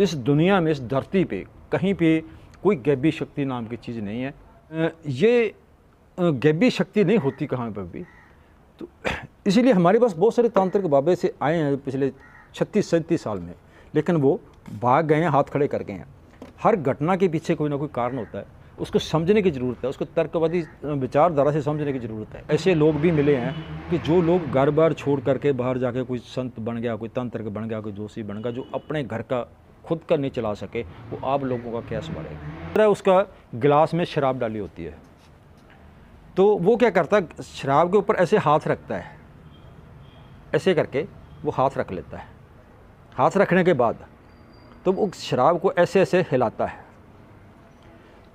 इस दुनिया में, इस धरती पे कहीं पे कोई गैबी शक्ति नाम की चीज़ नहीं है। ये गैबी शक्ति नहीं होती कहाँ पर भी। तो इसीलिए हमारे पास बहुत सारे तांत्रिक बाबे से आए हैं पिछले 36-37 साल में, लेकिन वो भाग गए हैं, हाथ खड़े कर गए हैं। हर घटना के पीछे कोई ना कोई कारण होता है, उसको समझने की ज़रूरत है, उसको तर्कवादी विचारधारा से समझने की ज़रूरत है। ऐसे लोग भी मिले हैं कि जो लोग घर बार छोड़ करके बाहर जाके कोई संत बन गया, कोई तांत्रिक बन गया, कोई जोशी बन गया, जो अपने घर का खुद का नहीं चला सके, वो आप लोगों का क्या संभालेगा। उसका गिलास में शराब डाली होती है, तो वो क्या करता है, शराब के ऊपर ऐसे हाथ रखता है, ऐसे करके वो हाथ रख लेता है। हाथ रखने के बाद तो वो शराब को ऐसे ऐसे हिलाता है।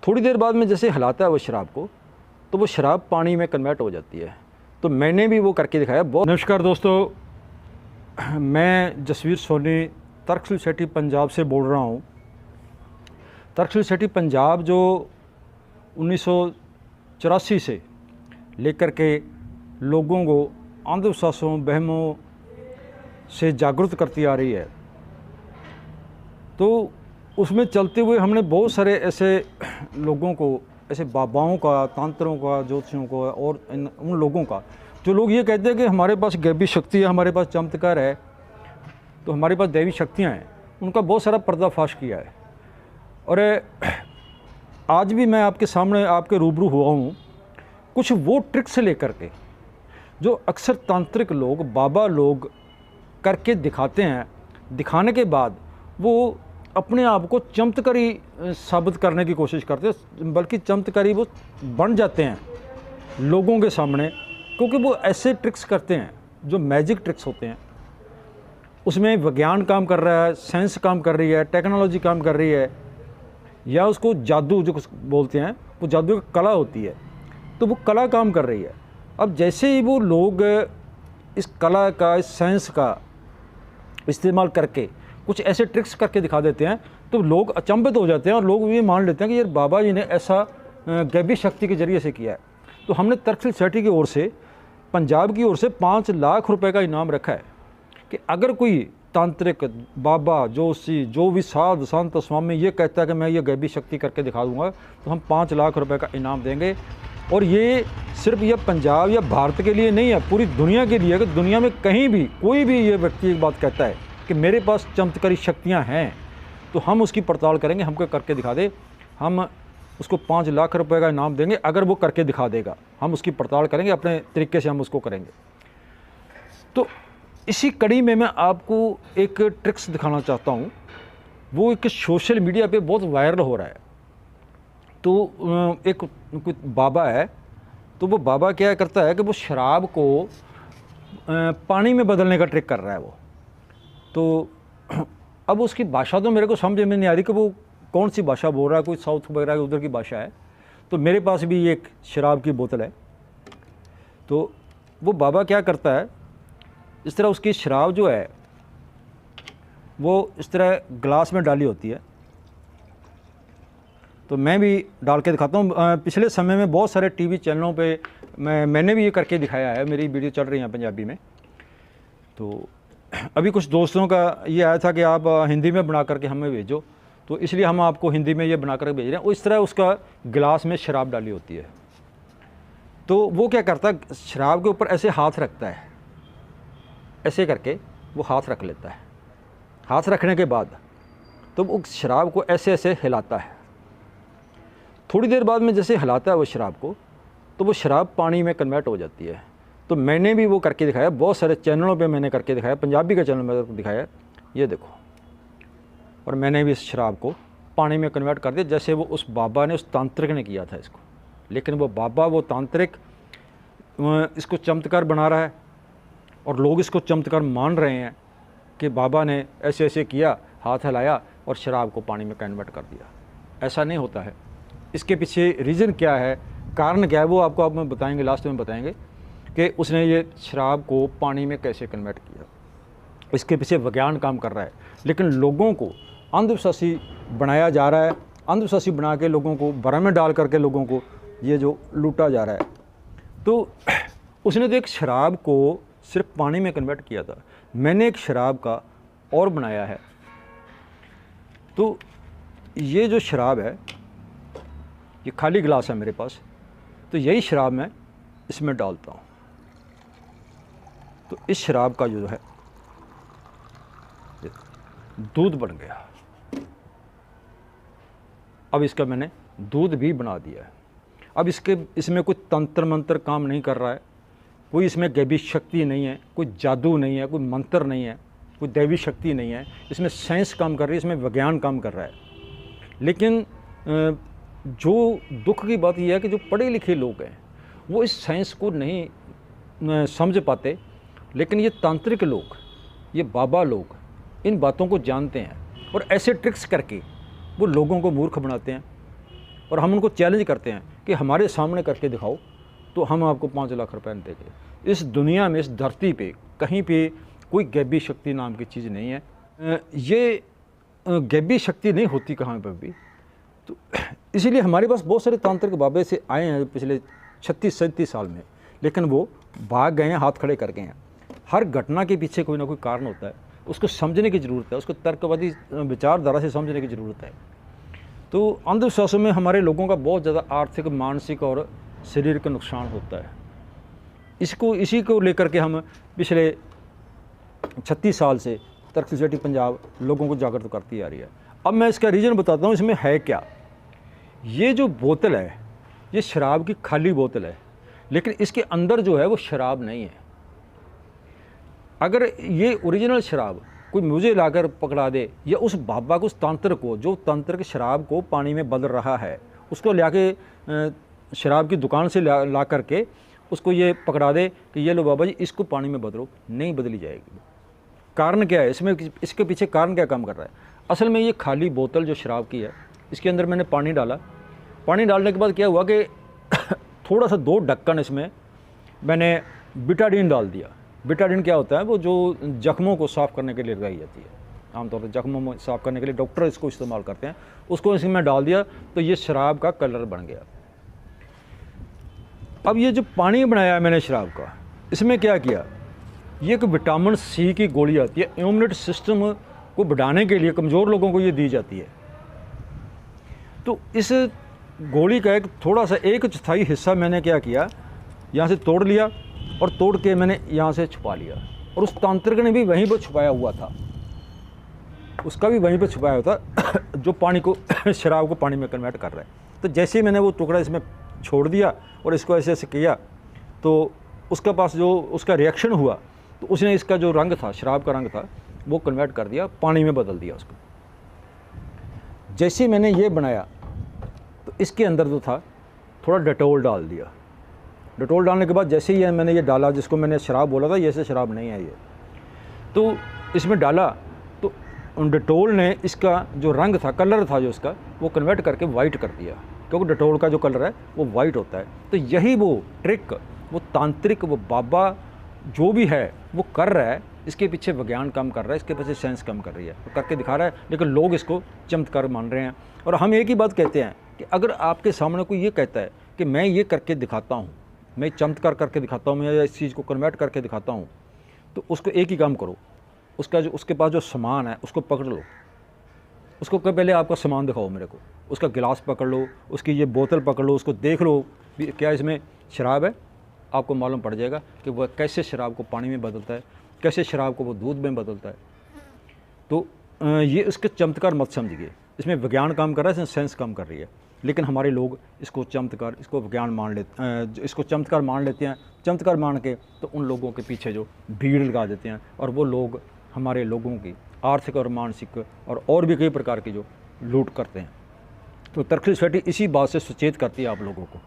थोड़ी देर बाद में जैसे हिलाता है वो शराब को, तो वो शराब पानी में कन्वर्ट हो जाती है। तो मैंने भी वो करके दिखाया। बहुत नमस्कार दोस्तों, मैं जसवीर सोनी तर्कशील सोसाइटी पंजाब से बोल रहा हूँ। तर्कशील सोसाइटी पंजाब जो 1984 से लेकर के लोगों को अंधविश्वासों, वहमों से जागरूक करती आ रही है, तो उसमें चलते हुए हमने बहुत सारे ऐसे लोगों को, ऐसे बाबाओं का, तांत्रों का, ज्योतिषियों को और उन लोगों का, जो लोग ये कहते हैं कि हमारे पास गैबी शक्ति है, हमारे पास चमत्कार है, तो हमारे पास दैवी शक्तियाँ हैं, उनका बहुत सारा पर्दाफाश किया है। और आज भी मैं आपके सामने, आपके रूबरू हुआ हूँ कुछ वो ट्रिक्स लेकर के जो अक्सर तांत्रिक लोग, बाबा लोग करके दिखाते हैं। दिखाने के बाद वो अपने आप को चमत्कारी साबित करने की कोशिश करते हैं, बल्कि चमत्कारी वो बन जाते हैं लोगों के सामने, क्योंकि वो ऐसे ट्रिक्स करते हैं जो मैजिक ट्रिक्स होते हैं। उसमें विज्ञान काम कर रहा है, साइंस काम कर रही है, टेक्नोलॉजी काम कर रही है, या उसको जादू जो बोलते हैं, वो जादू की कला होती है, तो वो कला काम कर रही है। अब जैसे ही वो लोग इस कला का, इस साइंस का इस्तेमाल करके कुछ ऐसे ट्रिक्स करके दिखा देते हैं, तो लोग अचंभित हो जाते हैं और लोग ये मान लेते हैं कि यार बाबा जी ने ऐसा गैबी शक्ति के ज़रिए से किया है। तो हमने तर्कशील सोसाइटी की ओर से, पंजाब की ओर से 5 लाख रुपए का इनाम रखा है कि अगर कोई तांत्रिक, बाबा, जोशी, जो भी साध संत स्वामी ये कहता है कि मैं ये गैबी शक्ति करके दिखा दूंगा, तो हम 5 लाख रुपए का इनाम देंगे। और ये सिर्फ ये पंजाब या भारत के लिए नहीं है, पूरी दुनिया के लिए। अगर दुनिया में कहीं भी कोई भी ये व्यक्ति एक बात कहता है कि मेरे पास चमत्कारी शक्तियाँ हैं, तो हम उसकी पड़ताल करेंगे, हमको करके दिखा दे, हम उसको 5 लाख रुपए का इनाम देंगे। अगर वो करके दिखा देगा, हम उसकी पड़ताल करेंगे, अपने तरीके से हम उसको करेंगे। तो इसी कड़ी में मैं आपको एक ट्रिक्स दिखाना चाहता हूँ। वो एक सोशल मीडिया पे बहुत वायरल हो रहा है। तो एक कोई बाबा है, तो वो बाबा क्या करता है कि वो शराब को पानी में बदलने का ट्रिक कर रहा है वो। तो अब उसकी भाषा तो मेरे को समझ में नहीं आ रही कि वो कौन सी भाषा बोल रहा है, कोई साउथ वगैरह उधर की भाषा है। तो मेरे पास भी एक शराब की बोतल है, तो वो बाबा क्या करता है, इस तरह उसकी शराब जो है वो इस तरह गिलास में डाली होती है। तो मैं भी डाल के दिखाता हूँ। पिछले समय में बहुत सारे टीवी चैनलों पे मैंने भी ये करके दिखाया है, मेरी वीडियो चल रही है पंजाबी में। तो अभी कुछ दोस्तों का ये आया था कि आप हिंदी में बना करके हमें भेजो, तो इसलिए हम आपको हिंदी में ये बना कर भेज रहे हैं। इस तरह उसका गिलास में शराब डाली होती है, तो वो क्या करता है, शराब के ऊपर ऐसे हाथ रखता है, ऐसे करके वो हाथ रख लेता है। हाथ रखने के बाद तो वो शराब को ऐसे ऐसे हिलाता है। थोड़ी देर बाद में जैसे हिलाता है वो शराब को, तो वो शराब पानी में कन्वर्ट हो जाती है। तो मैंने भी वो करके दिखाया, बहुत सारे चैनलों पे मैंने करके दिखाया, पंजाबी का चैनल में दिखाया, ये देखो। और मैंने भी इस शराब को पानी में कन्वर्ट कर दिया, जैसे वो उस बाबा ने, उस तांत्रिक ने किया था इसको। लेकिन वो बाबा, वो तांत्रिक इसको चमत्कार बना रहा है और लोग इसको चमत्कार मान रहे हैं कि बाबा ने ऐसे ऐसे किया, हाथ हिलाया और शराब को पानी में कन्वर्ट कर दिया। ऐसा नहीं होता है। इसके पीछे रीज़न क्या है, कारण क्या है, वो आपको आप में बताएंगे, लास्ट में बताएंगे कि उसने ये शराब को पानी में कैसे कन्वर्ट किया। इसके पीछे विज्ञान काम कर रहा है, लेकिन लोगों को अंधविश्वासी बनाया जा रहा है। अंधविश्वासी बना के लोगों को भ्रम में डाल करके लोगों को ये जो लूटा जा रहा है। तो उसने तो एक शराब को सिर्फ पानी में कन्वर्ट किया था, मैंने एक शराब का और बनाया है। तो ये जो शराब है, ये खाली गिलास है मेरे पास, तो यही शराब मैं इसमें डालता हूँ। तो इस शराब का जो है दूध बन गया। अब इसका मैंने दूध भी बना दिया है। अब इसमें कोई तंत्र मंत्र काम नहीं कर रहा है, कोई इसमें दैवी शक्ति नहीं है, कोई जादू नहीं है, कोई मंत्र नहीं है, कोई दैवी शक्ति नहीं है। इसमें साइंस काम कर रही है, इसमें विज्ञान काम कर रहा है। लेकिन जो दुख की बात यह है कि जो पढ़े लिखे लोग हैं वो इस साइंस को नहीं समझ पाते, लेकिन ये तांत्रिक लोग, ये बाबा लोग इन बातों को जानते हैं और ऐसे ट्रिक्स करके वो लोगों को मूर्ख बनाते हैं। और हम उनको चैलेंज करते हैं कि हमारे सामने करके दिखाओ तो हम आपको 5 लाख रुपए देंगे। इस दुनिया में, इस धरती पे कहीं पे कोई गैबी शक्ति नाम की चीज़ नहीं है। ये गैबी शक्ति नहीं होती कहाँ पर भी। तो इसीलिए हमारे पास बहुत सारे तांत्रिक बाबे से आए हैं पिछले 36-37 साल में, लेकिन वो भाग गए हैं, हाथ खड़े कर गए हैं। हर घटना के पीछे कोई ना कोई कारण होता है, उसको समझने की ज़रूरत है, उसको तर्कवादी विचारधारा से समझने की ज़रूरत है। तो अंधविश्वासों में हमारे लोगों का बहुत ज़्यादा आर्थिक, मानसिक और शरीर का नुकसान होता है। इसी को लेकर के हम पिछले 36 साल से तर्क सोसाइटी पंजाब लोगों को जागरूक करती आ रही है। अब मैं इसका रीज़न बताता हूँ इसमें है क्या। ये जो बोतल है, ये शराब की खाली बोतल है, लेकिन इसके अंदर जो है वो शराब नहीं है। अगर ये ओरिजिनल शराब कोई मुझे लाकर पकड़ा दे, या उस बाबा को, उस तंत्र को, जो तंत्र की शराब को पानी में बदल रहा है, उसको लाके शराब की दुकान से ला करके उसको ये पकड़ा दे कि ये लो बाबा जी इसको पानी में बदलो, नहीं बदली जाएगी। कारण क्या है इसमें, इसके पीछे कारण क्या काम कर रहा है? असल में ये खाली बोतल जो शराब की है, इसके अंदर मैंने पानी डाला। पानी डालने के बाद क्या हुआ कि थोड़ा सा 2 ढक्कन इसमें मैंने बिटाडीन डाल दिया। बिटाडीन क्या होता है? वो जो जख्मों को साफ़ करने के लिए लगाई जाती है, आमतौर पर जख्मों में साफ़ करने के लिए डॉक्टर इसको इस्तेमाल करते हैं। उसको इसमें डाल दिया तो ये शराब का कलर बन गया। अब ये जो पानी बनाया है मैंने शराब का, इसमें क्या किया, ये एक विटामिन सी की गोली आती है, इम्यूनिटी सिस्टम को बढ़ाने के लिए कमज़ोर लोगों को ये दी जाती है। तो इस गोली का एक थोड़ा सा 1/4 हिस्सा मैंने क्या किया, यहाँ से तोड़ लिया और तोड़ के मैंने यहाँ से छुपा लिया। और उस तांत्रिक ने भी वहीं पर छुपाया हुआ था, उसका भी वहीं पर छुपाया हुआ था जो पानी को शराब को पानी में कन्वर्ट कर रहा है। तो जैसे ही मैंने वो टुकड़ा इसमें छोड़ दिया और इसको ऐसे ऐसे किया, तो उसके पास जो उसका रिएक्शन हुआ, तो उसने इसका जो रंग था, शराब का रंग था, वो कन्वर्ट कर दिया, पानी में बदल दिया उसको। जैसे ही मैंने ये बनाया तो इसके अंदर जो था थोड़ा डेटोल डाल दिया। डेटोल डालने के बाद जैसे ही मैंने ये डाला, जिसको मैंने शराब बोला था, ये से शराब नहीं है ये, तो इसमें डाला तो डेटोल ने इसका जो रंग था, कलर था जो इसका, वो कन्वर्ट करके वाइट कर दिया, क्योंकि डेटोल का जो कलर है वो वाइट होता है। तो यही वो ट्रिक, वो तांत्रिक, वो बाबा जो भी है वो कर रहा है। इसके पीछे विज्ञान काम कर रहा है, इसके पीछे साइंस काम कर रही है, वो करके दिखा रहा है, लेकिन लोग इसको चमत्कार मान रहे हैं। और हम एक ही बात कहते हैं कि अगर आपके सामने कोई ये कहता है कि मैं ये करके दिखाता हूँ, मैं चमत्कार करके दिखाता हूँ, मैं इस चीज़ को कन्वर्ट करके दिखाता हूँ, तो उसको एक ही काम करो, उसके पास जो सामान है उसको पकड़ लो। उसको पहले आपका सामान दिखाओ मेरे को, उसका गिलास पकड़ लो, उसकी ये बोतल पकड़ लो, उसको देख लो क्या इसमें शराब है। आपको मालूम पड़ जाएगा कि वह कैसे शराब को पानी में बदलता है, कैसे शराब को वो दूध में बदलता है। तो ये इसके चमत्कार मत समझिए, इसमें विज्ञान काम कर रहा है, इसमें साइंस काम कर रही है। लेकिन हमारे लोग इसको चमत्कार, इसको विज्ञान मान लेते, इसको चमत्कार मान लेते हैं। चमत्कार मान के तो उन लोगों के पीछे जो भीड़ लगा देते हैं, और वो लोग हमारे लोगों की आर्थिक और मानसिक और भी कई प्रकार की जो लूट करते हैं। तो तर्क सोसाइटी इसी बात से सचेत करती है आप लोगों को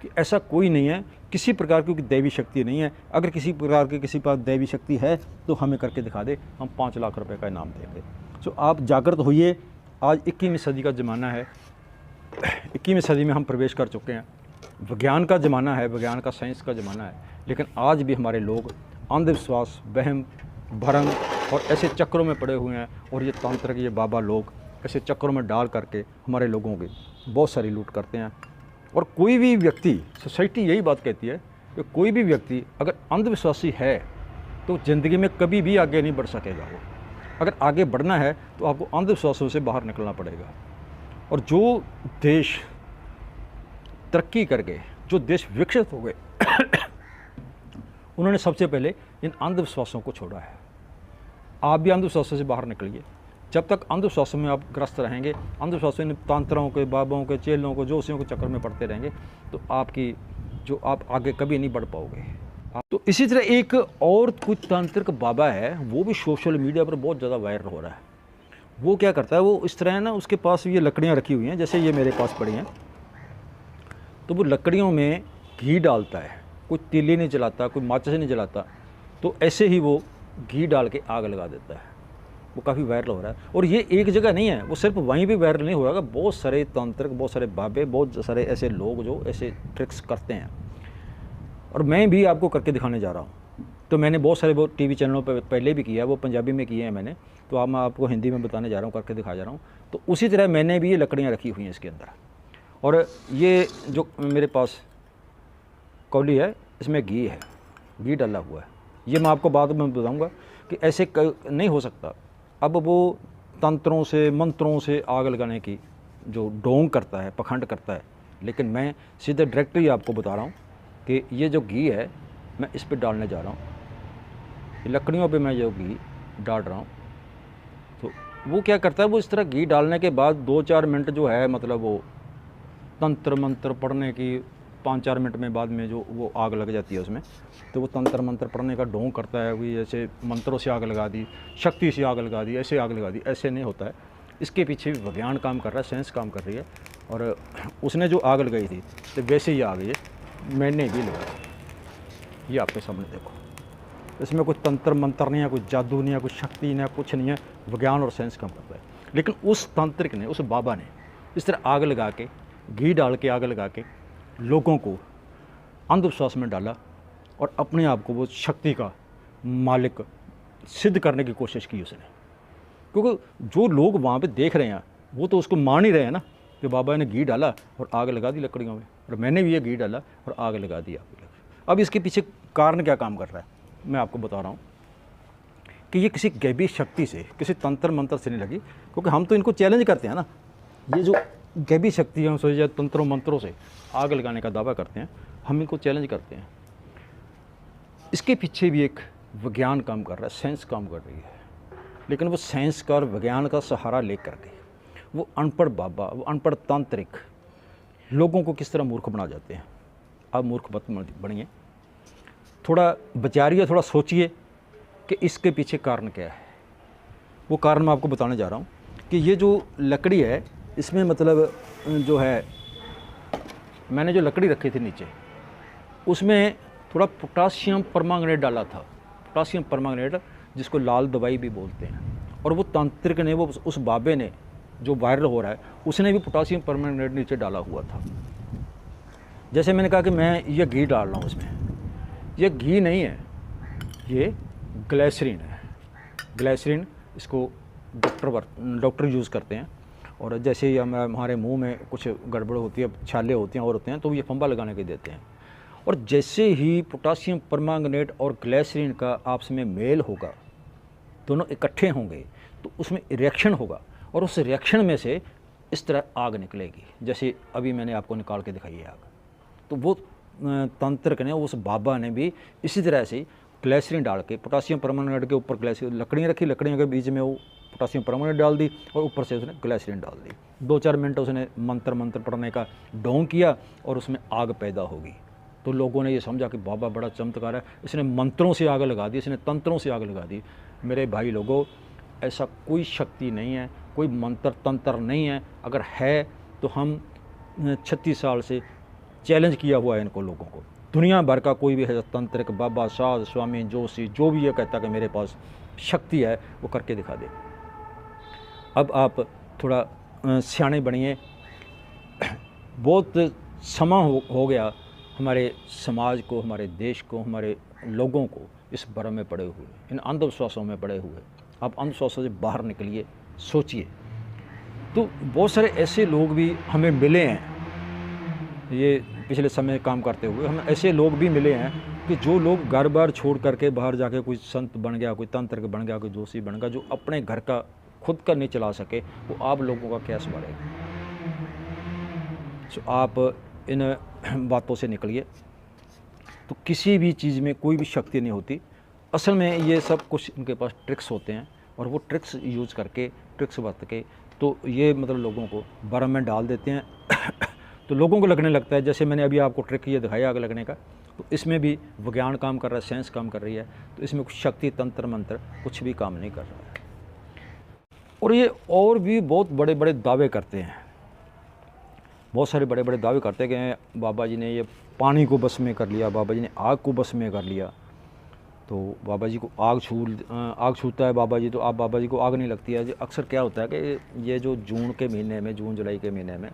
कि ऐसा कोई नहीं है, किसी प्रकार की दैवी शक्ति नहीं है। अगर किसी प्रकार की किसी पास दैवी शक्ति है तो हमें करके दिखा दे, हम 5 लाख रुपए का इनाम देंगे। सो आप जागृत होइए। आज 21वीं सदी का ज़माना है, 21वीं सदी में हम प्रवेश कर चुके हैं। विज्ञान का ज़माना है, विज्ञान का, साइंस का ज़माना है। लेकिन आज भी हमारे लोग अंधविश्वास, वहम भरम और ऐसे चक्रों में पड़े हुए हैं। और ये तांत्रिक, ये बाबा लोग ऐसे चक्रों में डाल करके हमारे लोगों की बहुत सारी लूट करते हैं। और कोई भी व्यक्ति, सोसाइटी यही बात कहती है कि कोई भी व्यक्ति अगर अंधविश्वासी है तो ज़िंदगी में कभी भी आगे नहीं बढ़ सकेगा। अगर आगे बढ़ना है तो आपको अंधविश्वासों से बाहर निकलना पड़ेगा। और जो देश तरक्की कर गए, जो देश विकसित हो गए उन्होंने सबसे पहले इन अंधविश्वासों को छोड़ा है। आप भी अंधविश्वासों से बाहर निकलिए। जब तक अंधविश्वासों में आप ग्रस्त रहेंगे, अंधविश्वासों इन तांत्रों के, बाबाओं के, चेलों को, जोशियों के चक्कर में पड़ते रहेंगे, तो आपकी जो आप आगे कभी नहीं बढ़ पाओगे। तो इसी तरह एक और कुछ तांत्रिक बाबा है, वो भी सोशल मीडिया पर बहुत ज़्यादा वायरल हो रहा है। वो क्या करता है, वो इस तरह है ना, उसके पास ये लकड़ियाँ रखी हुई हैं, जैसे ये मेरे पास पड़ी हैं, तो वो लकड़ियों में घी डालता है। कोई तीली नहीं जलाता, कोई माचिस नहीं जलाता, तो ऐसे ही वो घी डाल के आग लगा देता है। वो काफ़ी वायरल हो रहा है। और ये एक जगह नहीं है, वो सिर्फ वहीं पे वायरल नहीं हो रहा है, बहुत सारे तांत्रिक, बहुत सारे बाबे, बहुत सारे ऐसे लोग जो ऐसे ट्रिक्स करते हैं। और मैं भी आपको करके दिखाने जा रहा हूँ। तो मैंने बहुत सारे वो टीवी चैनलों पर पहले भी किया है, वो पंजाबी में किए हैं मैंने, तो अब मैं आपको हिंदी में बताने जा रहा हूँ, करके दिखा जा रहा हूँ। तो उसी तरह मैंने भी ये लकड़ियाँ रखी हुई हैं इसके अंदर। और ये जो मेरे पास कौली है, इसमें घी है, घी डाला हुआ है। ये मैं आपको बाद में बताऊँगा कि ऐसे नहीं हो सकता। अब वो तंत्रों से, मंत्रों से आग लगाने की जो ढोंग करता है, पखंड करता है, लेकिन मैं सीधे डायरेक्टली आपको बता रहा हूँ कि ये जो घी है, मैं इस पे डालने जा रहा हूँ, लकड़ियों पे मैं जो घी डाल रहा हूँ। तो वो क्या करता है, वो इस तरह घी डालने के बाद 2-4 मिनट जो है, मतलब वो तंत्र मंत्र पढ़ने की 5-4 मिनट में बाद में जो वो आग लग जाती है उसमें, तो वो तंत्र मंत्र पढ़ने का ढोंग करता है कि जैसे मंत्रों से आग लगा दी, शक्ति से आग लगा दी, ऐसे आग लगा दी। ऐसे नहीं होता है, इसके पीछे भी विज्ञान काम कर रहा है, साइंस काम कर रही है। और उसने जो आग लगाई थी तो वैसे ही आग ये मैंने भी लगाई, ये आपके सामने देखो। इसमें कुछ तंत्र मंत्र नहीं है, कुछ जादू नहीं है, कुछ शक्ति नहीं है, कुछ नहीं है, विज्ञान और साइंस काम करता है। लेकिन उस तांत्रिक ने, उस बाबा ने इस तरह आग लगा के, घी डाल के, आग लगा के लोगों को अंधविश्वास में डाला और अपने आप को वो शक्ति का मालिक सिद्ध करने की कोशिश की उसने। क्योंकि जो लोग वहाँ पे देख रहे हैं वो तो उसको मान ही रहे हैं ना कि बाबा ने घी डाला और आग लगा दी लकड़ियों में, और मैंने भी ये घी डाला और आग लगा दी। अब इसके पीछे कारण क्या काम कर रहा है, मैं आपको बता रहा हूँ कि ये किसी गैबी शक्ति से, किसी तंत्र मंत्र से नहीं लगी। क्योंकि हम तो इनको चैलेंज करते हैं ना, ये जो गैबी शक्ति है सोचे तंत्रों मंत्रों से आग लगाने का दावा करते हैं, हम इनको चैलेंज करते हैं। इसके पीछे भी एक विज्ञान काम कर रहा है, साइंस काम कर रही है। लेकिन वो साइंस का और विज्ञान का सहारा लेकर के वो अनपढ़ बाबा, वो अनपढ़ तांत्रिक लोगों को किस तरह मूर्ख बना जाते हैं। आप मूर्ख मत बनिए, थोड़ा विचारिए, थोड़ा सोचिए कि इसके पीछे कारण क्या है। वो कारण मैं आपको बताने जा रहा हूँ कि ये जो लकड़ी है, इसमें मतलब जो है, मैंने जो लकड़ी रखी थी नीचे, उसमें थोड़ा पोटासियम परमांगनेट डाला था। पोटासियम परमांगनेट, जिसको लाल दवाई भी बोलते हैं। और वो तांत्रिक ने, वो उस बाबे ने जो वायरल हो रहा है, उसने भी पोटासियम परमांगनेट नीचे डाला हुआ था। जैसे मैंने कहा कि मैं ये घी डाल रहा हूँ इसमें, ये घी नहीं है, ये ग्लिसरीन है। ग्लिसरीन, इसको डॉक्टर यूज़ करते हैं। और जैसे ही हमारे मुंह में कुछ गड़बड़ होती है, छाले होते हैं और होते हैं, तो ये फंबा लगाने के देते हैं। और जैसे ही पोटासियम परमांगनेट और ग्लिसरीन का आपस में मेल होगा, दोनों इकट्ठे होंगे, तो उसमें रिएक्शन होगा और उस रिएक्शन में से इस तरह आग निकलेगी, जैसे अभी मैंने आपको निकाल के दिखाई है आग। तो वो तांत्रिक ने, उस बाबा ने भी इसी तरह से ग्लिसरीन डाल के, पोटासियम परमांगनेट के ऊपर ग्लिसरीन, लकड़ियाँ रखी, लकड़ियों के बीच में वो पोटासियम परमांगनेट डाल दी और ऊपर से उसने ग्लिसरीन डाल दी। 2-4 मिनट उसने मंत्र पढ़ने का ढोंग किया और उसमें आग पैदा होगी। तो लोगों ने ये समझा कि बाबा बड़ा चमत्कार है, इसने मंत्रों से आग लगा दी, इसने तंत्रों से आग लगा दी। मेरे भाई लोगों, ऐसा कोई शक्ति नहीं है, कोई मंत्र तंत्र नहीं है। अगर है तो हम 36 साल से चैलेंज किया हुआ है इनको लोगों को। दुनिया भर का कोई भी है तंत्रिक, बाबा, साध, स्वामी, जोशी, जो भी ये कहता कि मेरे पास शक्ति है, वो करके दिखा दे। अब आप थोड़ा सियाने बनिए। बहुत समा हो गया हमारे समाज को, हमारे देश को, हमारे लोगों को इस भ्रम में पड़े हुए, इन अंधविश्वासों में पड़े हुए। आप अंधविश्वासों से बाहर निकलिए, सोचिए। तो बहुत सारे ऐसे लोग भी हमें मिले हैं, ये पिछले समय काम करते हुए हमें ऐसे लोग भी मिले हैं कि जो लोग घर बार छोड़ करके बाहर जाके कोई संत बन गया, कोई तंत्र बन गया, कोई जोशी बन गया, जो अपने घर का खुद का नहीं चला सके, वो आप लोगों का क्या संभालेगा। सो आप इन बातों से निकलिए। तो किसी भी चीज़ में कोई भी शक्ति नहीं होती, असल में ये सब कुछ इनके पास ट्रिक्स होते हैं, और वो ट्रिक्स यूज़ करके, ट्रिक्स बरत के, तो ये मतलब लोगों को भरम में डाल देते हैं। तो लोगों को लगने लगता है, जैसे मैंने अभी आपको ट्रिक ये दिखाया आग लगने का, तो इसमें भी विज्ञान काम कर रहा है, साइंस काम कर रही है, तो इसमें कुछ शक्ति तंत्र मंत्र कुछ भी काम नहीं कर रहा है। और ये और भी बहुत बड़े बड़े दावे करते हैं, बहुत सारे बड़े बड़े दावे करते हैं कि बाबा जी ने ये पानी को बस में कर लिया, बाबा जी ने आग को बस में कर लिया। तो बाबा जी को आग छूता है बाबा जी, तो आप बाबा जी को आग नहीं लगती है। अक्सर क्या होता है कि ये जो जून के महीने में, जून जुलाई के महीने में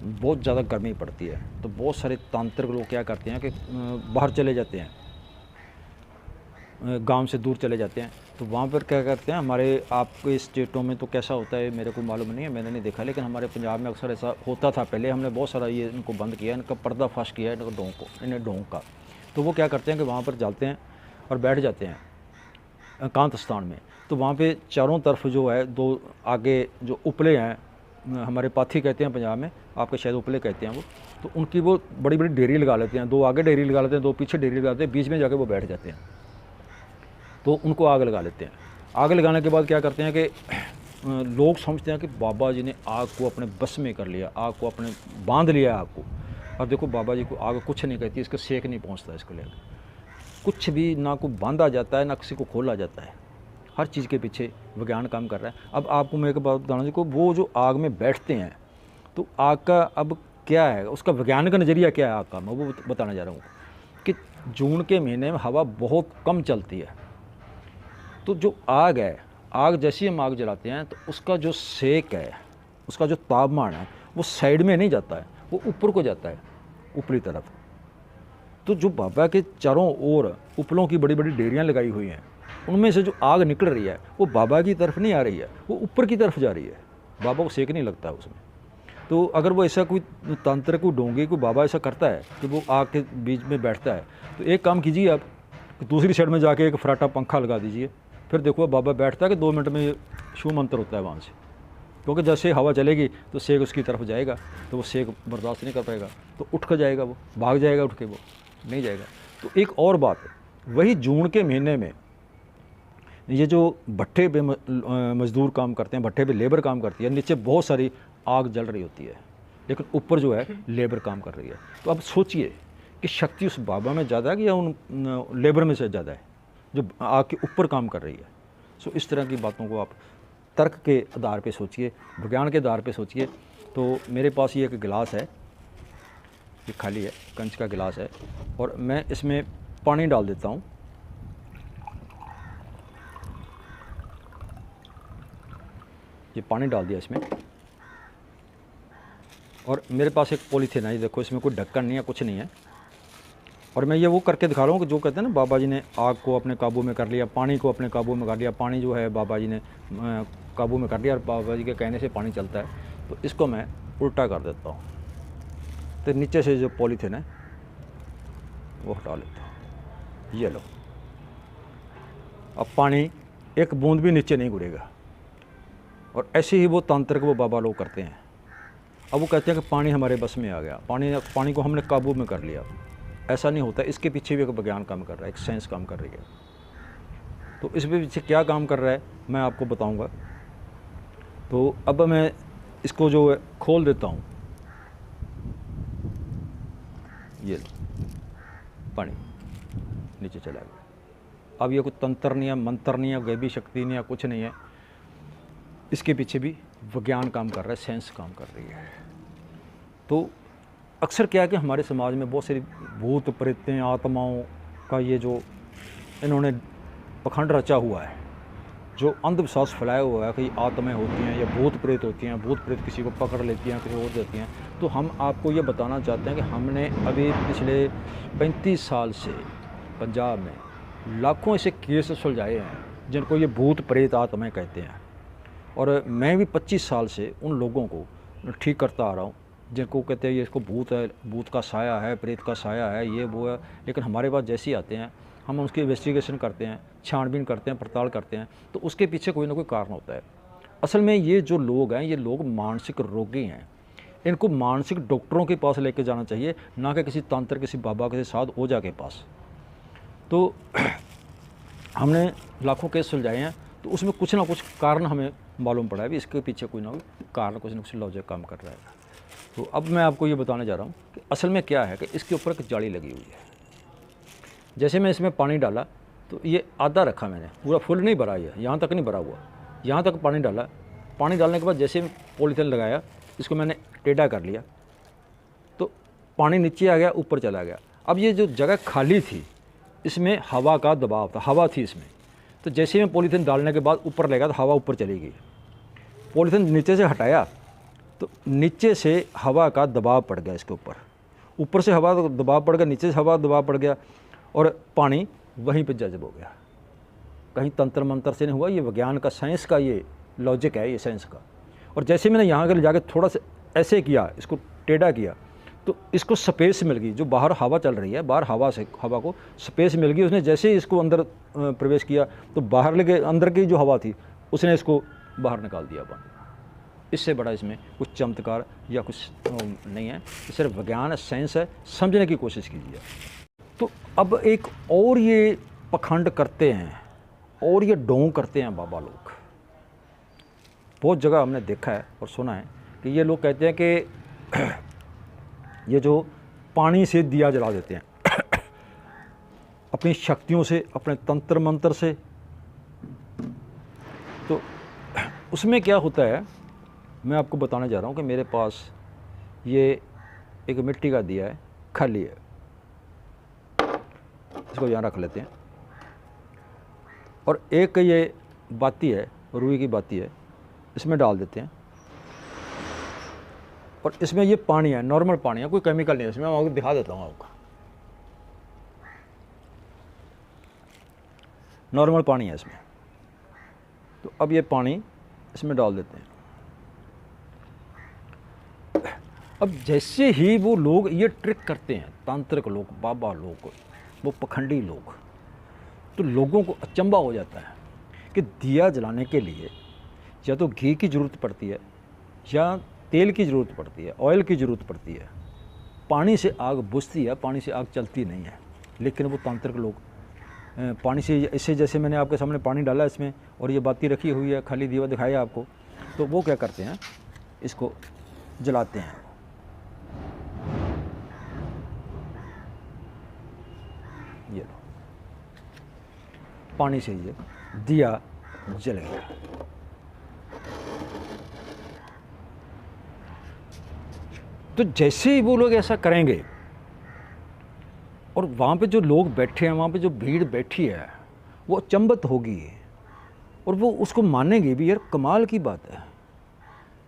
बहुत ज़्यादा गर्मी पड़ती है, तो बहुत सारे तांत्रिक लोग क्या करते हैं कि बाहर चले जाते हैं, गांव से दूर चले जाते हैं। तो वहाँ पर क्या करते हैं, हमारे आपके स्टेटों में तो कैसा होता है मेरे को मालूम नहीं है, मैंने नहीं देखा, लेकिन हमारे पंजाब में अक्सर ऐसा होता था पहले। हमने बहुत सारा ये इनको बंद किया, इनका पर्दाफाश किया है, इन्हें ढोंग का। तो वो क्या करते हैं कि वहाँ पर जाते हैं और बैठ जाते हैं एकांत स्थान में। तो वहाँ पे चारों तरफ जो है, दो आगे जो उपले हैं, हमारे पाथी कहते हैं पंजाब में, आपके शायद उपले कहते हैं वो, तो उनकी वो बड़ी बड़ी डेरी लगा लेते हैं, दो आगे डेरी लगा लेते हैं, दो पीछे डेरी लगाते हैं, बीच में जाके वो बैठ जाते हैं, तो उनको आग लगा लेते हैं। आग लगाने के बाद क्या करते हैं कि लोग समझते हैं कि बाबा जी ने आग को अपने बस में कर लिया, आग को अपने बांध लिया आग को। और देखो बाबा जी को आग कुछ नहीं कहती, इसका सेक नहीं पहुँचता, इसको लेकर कुछ भी ना को बांधा जाता है, ना किसी को खोला जाता है। हर चीज़ के पीछे विज्ञान काम कर रहा है। अब आपको मैं एक बात बताना जी को, वो जो आग में बैठते हैं, तो आग का अब क्या है, उसका वैज्ञानिक का नज़रिया क्या है आग का, मैं वो बताना जा रहा हूँ कि जून के महीने में हवा बहुत कम चलती है। तो जो आग है, आग जैसे ही हम आग जलाते हैं, तो उसका जो सेक है, उसका जो तापमान है, वो साइड में नहीं जाता है, वो ऊपर को जाता है, ऊपरी तरफ। तो जो बाबा के चारों ओर उपलों की बड़ी बड़ी डेरियाँ लगाई हुई हैं, उनमें से जो आग निकल रही है वो बाबा की तरफ नहीं आ रही है, वो ऊपर की तरफ जा रही है। बाबा को सेक नहीं लगता है उसमें। तो अगर वो ऐसा कोई तंत्र, कोई डोंगी, कोई बाबा ऐसा करता है कि वो आग के बीच में बैठता है, तो एक काम कीजिए आप, दूसरी साइड में जाके एक फराटा पंखा लगा दीजिए, फिर देखो बाबा बैठता है कि 2 मिनट में शू मंत्र होता है वहाँ से। क्योंकि जैसे हवा चलेगी तो सेक उसकी तरफ जाएगा, तो वो सेक बर्दाश्त नहीं कर पाएगा, तो उठ कर जाएगा, वो भाग जाएगा, उठ के वो नहीं जाएगा। तो एक और बात, वही जून के महीने में ये जो भट्ठे पे मजदूर काम करते हैं, भट्ठे पे लेबर काम करती है, नीचे बहुत सारी आग जल रही होती है, लेकिन ऊपर जो है लेबर काम कर रही है। तो अब सोचिए कि शक्ति उस बाबा में ज़्यादा है या उन लेबर में से ज़्यादा है जो आग के ऊपर काम कर रही है। सो इस तरह की बातों को आप तर्क के आधार पे सोचिए, विज्ञान के आधार पे सोचिए। तो मेरे पास ये एक गिलास है, ये खाली है, कंच का गिलास है, और मैं इसमें पानी डाल देता हूँ। ये पानी डाल दिया इसमें, और मेरे पास एक पॉलीथीन है, ये देखो इसमें कोई ढक्कन नहीं है, कुछ नहीं है। और मैं ये वो करके दिखा रहा हूँ कि जो कहते हैं ना, बाबा जी ने आग को अपने काबू में कर लिया, पानी को अपने काबू में कर लिया, पानी जो है बाबा जी ने काबू में कर लिया, और बाबा जी के कहने से पानी चलता है। तो इसको मैं उल्टा कर देता हूँ, तो नीचे से जो पॉलीथीन है वो हटा लेता हूँ। ये लो, अब पानी एक बूंद भी नीचे नहीं गिरेगा। और ऐसे ही वो तांत्रिक वो बाबा लोग करते हैं। अब वो कहते हैं कि पानी हमारे बस में आ गया, पानी को हमने काबू में कर लिया। ऐसा नहीं होता, इसके पीछे भी एक विज्ञान काम कर रहा है, एक साइंस काम कर रही है। तो इस पीछे क्या काम कर रहा है मैं आपको बताऊंगा। तो अब मैं इसको जो है खोल देता हूँ, ये लो, पानी नीचे चला गया। अब ये कोई तंत्र नहीं है, मंत्र नहीं है, गैबी शक्ति नहीं है, कुछ नहीं है, इसके पीछे भी विज्ञान काम कर रहा है, साइंस काम कर रही है। तो अक्सर क्या है कि हमारे समाज में बहुत सारी भूत प्रेतें, आत्माओं का ये जो इन्होंने पखंड रचा हुआ है, जो अंधविश्वास फैलाया हुआ है कि आत्माएं होती हैं या भूत प्रेत होती हैं, भूत प्रेत किसी को पकड़ लेती हैं, किसी और देती हैं। तो हम आपको ये बताना चाहते हैं कि हमने अभी पिछले 35 साल से पंजाब में लाखों ऐसे केस सुलझाए हैं जिनको ये भूत प्रेत आत्माएं कहते हैं। और मैं भी 25 साल से उन लोगों को ठीक करता आ रहा हूँ जिनको कहते हैं ये इसको भूत है, भूत का साया है, प्रेत का साया है, ये वो है। लेकिन हमारे पास जैसे ही आते हैं हम उसकी इन्वेस्टिगेशन करते हैं, छानबीन करते हैं, पड़ताल करते हैं, तो उसके पीछे कोई ना कोई कारण होता है। असल में ये जो लोग हैं, ये लोग मानसिक रोगी हैं। इनको मानसिक डॉक्टरों के पास लेके जाना चाहिए, ना कि किसी तंत्र, किसी बाबा के साथ ओझा के पास। तो हमने लाखों केस सुलझाए हैं, तो उसमें कुछ ना कुछ कारण हमें मालूम पड़ा है भी इसके पीछे कोई ना कोई कारण, कुछ ना कुछ लॉजिक काम कर रहा है। तो अब मैं आपको ये बताने जा रहा हूँ कि असल में क्या है कि इसके ऊपर एक जाली लगी हुई है। जैसे मैं इसमें पानी डाला तो ये आधा रखा मैंने, पूरा फुल नहीं भरा, ये यहाँ तक नहीं भरा हुआ, यहाँ तक पानी डाला। पानी डालने के बाद जैसे पॉलीथिन लगाया, इसको मैंने टेढ़ा कर लिया, तो पानी नीचे आ गया, ऊपर चला गया। अब ये जो जगह खाली थी, इसमें हवा का दबाव था, हवा थी इसमें। तो जैसे मैं पॉलीथिन डालने के बाद ऊपर लगा तो हवा ऊपर चली गई। पॉलीथिन नीचे से हटाया तो नीचे से हवा का दबाव पड़ गया इसके ऊपर से हवा का दबाव पड़ गया, नीचे से हवा दबाव पड़ गया, और पानी वहीं पे जज़ब हो गया। कहीं तंत्र मंत्र से नहीं हुआ, ये विज्ञान का, साइंस का ये लॉजिक है, ये साइंस का। और जैसे मैंने यहाँ के ले जाकर थोड़ा सा ऐसे किया, इसको टेढ़ा किया, तो इसको स्पेस मिल गई। जो बाहर हवा चल रही है, बाहर हवा को स्पेस मिल गई। उसने जैसे ही इसको अंदर प्रवेश किया तो बाहर लेके, अंदर की जो हवा थी उसने इसको बाहर निकाल दिया पानी। इससे बड़ा इसमें कुछ चमत्कार या कुछ नहीं है, सिर्फ विज्ञान है, साइंस है, समझने की कोशिश कीजिए। तो अब एक और ये पखंड करते हैं और ये ढोंग करते हैं बाबा लोग। बहुत जगह हमने देखा है और सुना है कि ये लोग कहते हैं कि ये जो पानी से दिया जला देते हैं अपनी शक्तियों से, अपने तंत्र मंत्र से। तो उसमें क्या होता है, मैं आपको बताने जा रहा हूँ कि मेरे पास ये एक मिट्टी का दिया है, खाली है, इसको यहाँ रख लेते हैं। और एक ये बाती है, रुई की बाती है, इसमें डाल देते हैं। और इसमें ये पानी है, नॉर्मल पानी है, कोई केमिकल नहीं है इसमें। मैं आपको दिखा देता हूँ, आपको नॉर्मल पानी है इसमें। तो अब ये पानी इसमें डाल देते हैं। अब जैसे ही वो लोग ये ट्रिक करते हैं, तांत्रिक लोग, बाबा लोग, वो पखंडी लोग, तो लोगों को अचंभा हो जाता है कि दिया जलाने के लिए या तो घी की ज़रूरत पड़ती है, या तेल की ज़रूरत पड़ती है, ऑयल की ज़रूरत पड़ती है। पानी से आग बुझती है, पानी से आग चलती नहीं है। लेकिन वो तांत्रिक लोग पानी से, इससे जैसे मैंने आपके सामने पानी डाला इसमें और ये बाती रखी हुई है, खाली दीवा दिखाया आपको, तो वो क्या करते हैं, इसको जलाते हैं। ये लो, पानी से ये दिया जल गया। तो जैसे ही वो लोग ऐसा करेंगे और वहाँ पे जो लोग बैठे हैं, वहाँ पे जो भीड़ बैठी है, वो अचंभित होगी और वो उसको मानेंगे भी, यार कमाल की बात है,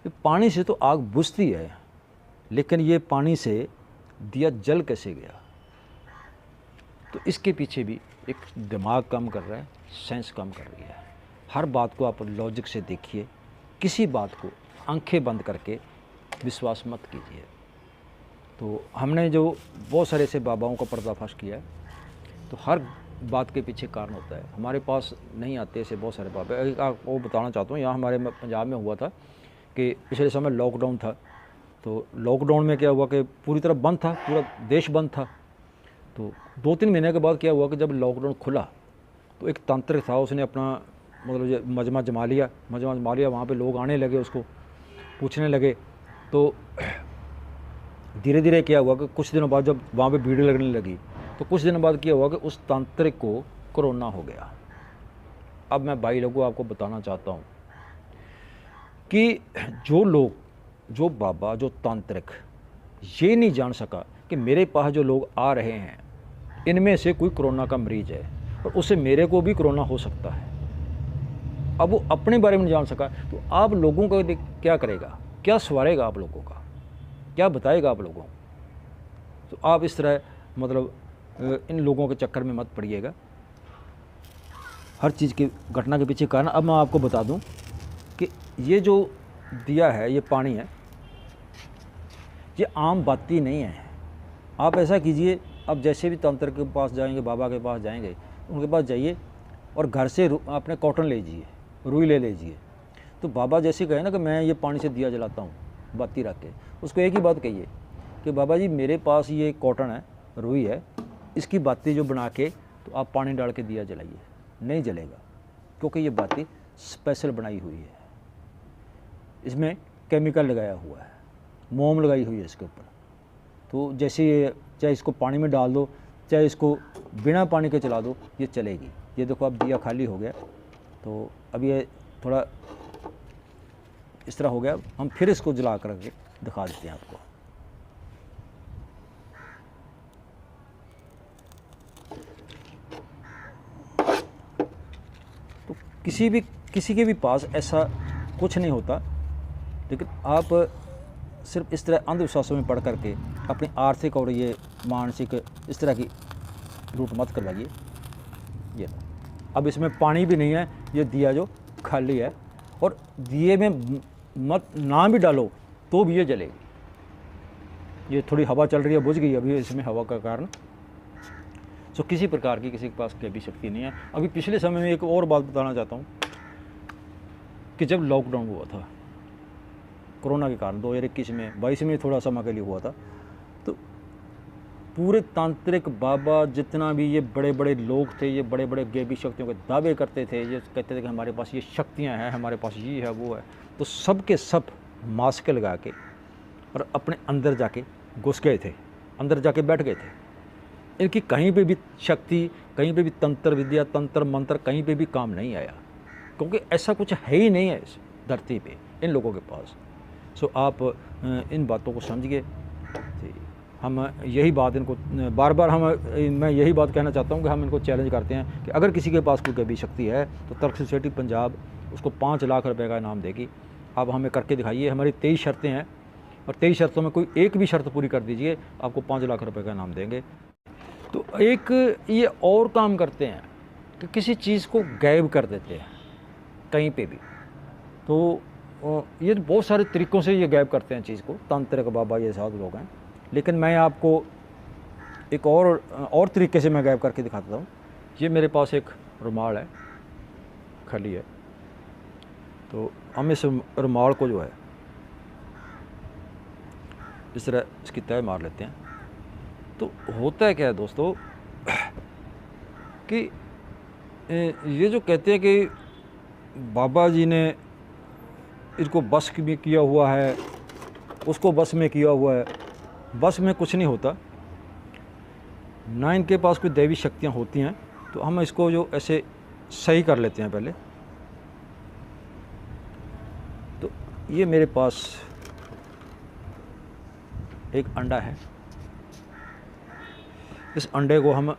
ये पानी से तो आग बुझती है, लेकिन ये पानी से दिया जल कैसे गया। तो इसके पीछे भी एक दिमाग काम कर रहा है, साइंस काम कर रही है। हर बात को आप लॉजिक से देखिए, किसी बात को आंखें बंद करके विश्वास मत कीजिए। तो हमने जो बहुत सारे ऐसे बाबाओं का पर्दाफाश किया है, तो हर बात के पीछे कारण होता है। हमारे पास नहीं आते ऐसे बहुत सारे बाबा। एक आपको बताना चाहता हूँ, यहाँ हमारे पंजाब में हुआ था कि पिछले समय लॉकडाउन था। तो लॉकडाउन में क्या हुआ कि पूरी तरह बंद था, पूरा देश बंद था। तो 2-3 महीने के बाद क्या हुआ कि जब लॉकडाउन खुला तो एक तांत्रिक था, उसने अपना मतलब मजमा जमा लिया, वहाँ पे लोग आने लगे, उसको पूछने लगे। तो धीरे धीरे क्या हुआ कि कुछ दिनों बाद जब वहाँ पे भीड़ लगने लगी, तो कुछ दिनों बाद क्या हुआ कि उस तांत्रिक को कोरोना हो गया। अब मैं भाई लोगों आपको बताना चाहता हूँ कि जो लोग, जो बाबा, जो तांत्रिक ये नहीं जान सका कि मेरे पास जो लोग आ रहे हैं इनमें से कोई कोरोना का मरीज है और उससे मेरे को भी कोरोना हो सकता है, अब वो अपने बारे में नहीं जान सका, तो आप लोगों का क्या करेगा, क्या सवारेगा आप लोगों का, क्या बताएगा आप लोगों को। तो आप इस तरह मतलब इन लोगों के चक्कर में मत पड़िएगा। हर चीज़ की घटना के पीछे कारण। अब मैं आपको बता दूं कि ये जो दिया है, ये पानी है, ये आम बाती नहीं है। आप ऐसा कीजिए, अब जैसे भी तंत्र के पास जाएंगे, बाबा के पास जाएंगे, उनके पास जाइए और घर से अपने कॉटन ले लीजिए, रुई ले लीजिए। तो बाबा जैसे कहे ना कि मैं ये पानी से दिया जलाता हूँ बाती रख के, उसको एक ही बात कहिए कि बाबा जी मेरे पास ये कॉटन है, रुई है, इसकी बाती जो बना के तो आप पानी डाल के दिया जलाइए। नहीं जलेगा, क्योंकि ये बाती स्पेशल बनाई हुई है, इसमें केमिकल लगाया हुआ है, मोम लगाई हुई है इसके ऊपर। तो जैसे चाहे इसको पानी में डाल दो, चाहे इसको बिना पानी के चला दो, ये चलेगी। ये देखो अब दिया खाली हो गया, तो अब ये थोड़ा इस तरह हो गया। हम फिर इसको जला करके दिखा देते हैं आपको। तो किसी के भी पास ऐसा कुछ नहीं होता, लेकिन आप सिर्फ इस तरह अंधविश्वासों में पढ़ करके अपनी आर्थिक और ये मानसिक इस तरह की लूट मत करवाइए। ये अब इसमें पानी भी नहीं है, ये दिया जो खाली है, और दिए में मत ना भी डालो तो भी ये जलेगी। ये थोड़ी हवा चल रही है, बुझ गई अभी इसमें हवा का कारण। तो किसी प्रकार की किसी के पास दैवी शक्ति नहीं है। अभी पिछले समय में एक और बात बताना चाहता हूँ कि जब लॉकडाउन हुआ था कोरोना के कारण 2021 में, 22 में थोड़ा समय के लिए हुआ था, तो पूरे तांत्रिक बाबा जितना भी ये बड़े बड़े लोग थे, ये बड़े बड़े दैवी शक्तियों के दावे करते थे, ये कहते थे कि हमारे पास ये शक्तियाँ हैं, हमारे पास ये है वो है, तो सब के सब मास्क लगा के और अपने अंदर जाके घुस गए थे, अंदर जाके बैठ गए थे। इनकी कहीं पे भी शक्ति, कहीं पे भी तंत्र विद्या, तंत्र मंत्र कहीं पे भी काम नहीं आया, क्योंकि ऐसा कुछ है ही नहीं है इस धरती पे इन लोगों के पास। सो आप इन बातों को समझिए। हम यही बात इनको बार बार मैं यही बात कहना चाहता हूँ कि हम इनको चैलेंज करते हैं कि अगर किसी के पास कोई दैवी शक्ति है तो तर्क सोसाइटी पंजाब उसको 5 लाख रुपए का इनाम देगी। आप हमें करके दिखाइए। हमारी 23 शर्तें हैं और 23 शर्तों में कोई एक भी शर्त पूरी कर दीजिए, आपको 5 लाख रुपए का इनाम देंगे। तो एक ये और काम करते हैं कि किसी चीज़ को गायब कर देते हैं कहीं पे भी। तो ये बहुत सारे तरीक़ों से ये गायब करते हैं चीज़ को, तांत्रिक बाबा ये साधु लोग हैं। लेकिन मैं आपको एक और तरीके से मैं गायब करके दिखाता हूँ। ये मेरे पास एक रुमाल है, खाली है, तो हम इस रुमाल को जो है इस तरह इसकी तय मार लेते हैं। तो होता है क्या है दोस्तों कि ये जो कहते हैं कि बाबा जी ने इसको बस में किया हुआ है, उसको बस में किया हुआ है, बस में कुछ नहीं होता ना। इनके पास कोई दैवी शक्तियाँ होती हैं। तो हम इसको जो ऐसे सही कर लेते हैं पहले। तो ये मेरे पास एक अंडा है। इस अंडे को हम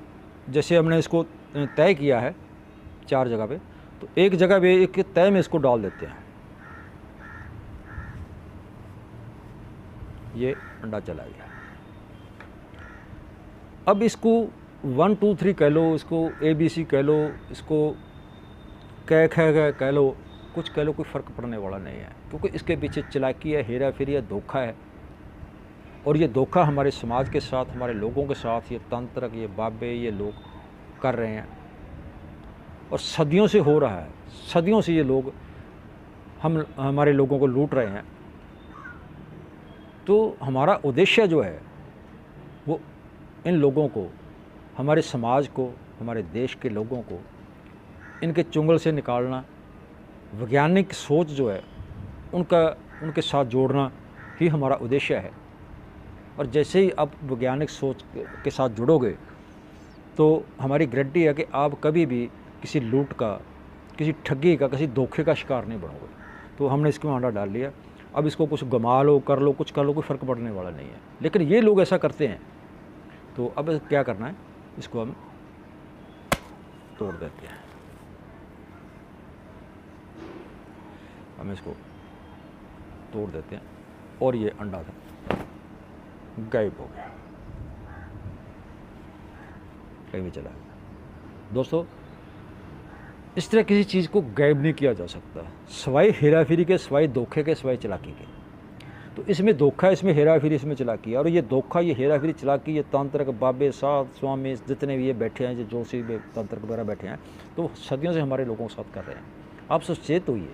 जैसे हमने इसको तय किया है 4 जगह पे, तो एक जगह पे एक तय में इसको डाल देते हैं। ये अंडा चला गया। अब इसको 1 2 3 कह लो, इसको ABC कह लो, इसको कह लो, कुछ कह लो, कोई फ़र्क पड़ने वाला नहीं है, क्योंकि इसके पीछे चालाकी है, हेरा फेरी है, धोखा है। और ये धोखा हमारे समाज के साथ, हमारे लोगों के साथ ये तंत्रक, ये बाबे, ये लोग कर रहे हैं और सदियों से हो रहा है। सदियों से ये लोग हमारे लोगों को लूट रहे हैं। तो हमारा उद्देश्य जो है वो इन लोगों को, हमारे समाज को, हमारे देश के लोगों को इनके चुंगल से निकालना, वैज्ञानिक सोच जो है उनके साथ जोड़ना ही हमारा उद्देश्य है। और जैसे ही आप वैज्ञानिक सोच के साथ जुड़ोगे तो हमारी गारंटी है कि आप कभी भी किसी लूट का, किसी ठगी का, किसी धोखे का शिकार नहीं बनोगे। तो हमने इसमें अंडा डाल लिया। अब इसको कुछ गमा लो, कर लो, कुछ कर लो, कोई फ़र्क पड़ने वाला नहीं है। लेकिन ये लोग ऐसा करते हैं। तो अब क्या करना है, इसको हम तोड़ देते हैं। हम इसको तोड़ देते हैं और ये अंडा था गायब हो गया, कहीं भी चला गया। दोस्तों, इस तरह किसी चीज़ को गायब नहीं किया जा सकता, सवाई हेराफेरी के, सवाई धोखे के, सवाई चालाकी के। तो इसमें धोखा है, इसमें हेरा फेरी, इसमें चालाकी है। और ये धोखा, ये हेरा फेरी, चालाकी, ये तांत्रिक बाबे साध स्वामी जितने भी ये बैठे हैं, जो जोशी तांत्रिक वगैरह बैठे हैं, तो सदियों से हमारे लोगों के साथ कर रहे हैं। आप सचेत होइए,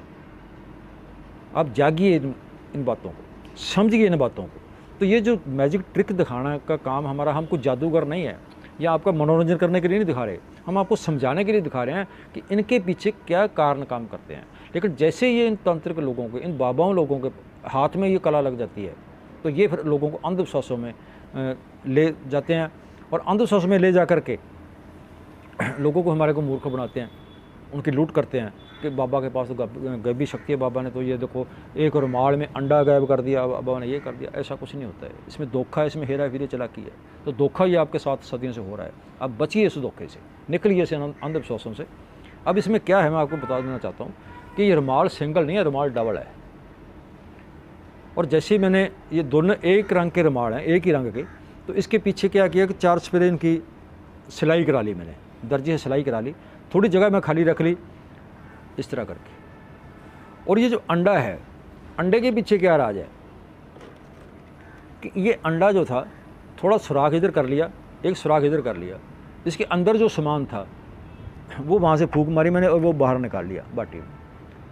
आप जागिए इन बातों को, समझिए इन बातों को। तो ये जो मैजिक ट्रिक दिखाना का काम हमारा, हम कुछ जादूगर नहीं है या आपका मनोरंजन करने के लिए नहीं दिखा रहे, हम आपको समझाने के लिए दिखा रहे हैं कि इनके पीछे क्या कारण काम करते हैं। लेकिन जैसे ये इन तांत्रिक लोगों के, इन बाबाओं लोगों के हाथ में ये कला लग जाती है, तो ये फिर लोगों को अंधविश्वासों में ले जाते हैं, और अंधविश्वास में ले जा कर के लोगों को, हमारे को मूर्ख बनाते हैं, उनकी लूट करते हैं कि बाबा के पास तो गैबी शक्ति है, बाबा ने तो ये देखो एक रुमाल में अंडा गायब कर दिया, बाबा ने ये कर दिया। ऐसा कुछ नहीं होता है, इसमें धोखा है, इसमें हेरा फेरी चालाकी है। तो धोखा ये आपके साथ सदियों से हो रहा है। अब बचिए इस धोखे से, निकलिए इस अंधविश्वासों से। अब इसमें क्या है, मैं आपको बता देना चाहता हूँ कि ये रुमाल सिंगल नहीं है, रुमाल डबल है। और जैसे मैंने ये दोनों एक रंग के रुमाल हैं, एक ही रंग के, तो इसके पीछे क्या किया कि 4 सपेरे इनकी सिलाई करा ली, मैंने दर्जी से सिलाई करा ली, थोड़ी जगह मैं खाली रख ली इस तरह करके। और ये जो अंडा है, अंडे के पीछे क्या राज है कि ये अंडा जो था, थोड़ा सुराख इधर कर लिया, एक सुराख इधर कर लिया, इसके अंदर जो सामान था वो वहाँ से फूंक मारी मैंने और वो बाहर निकाल लिया बाटी में।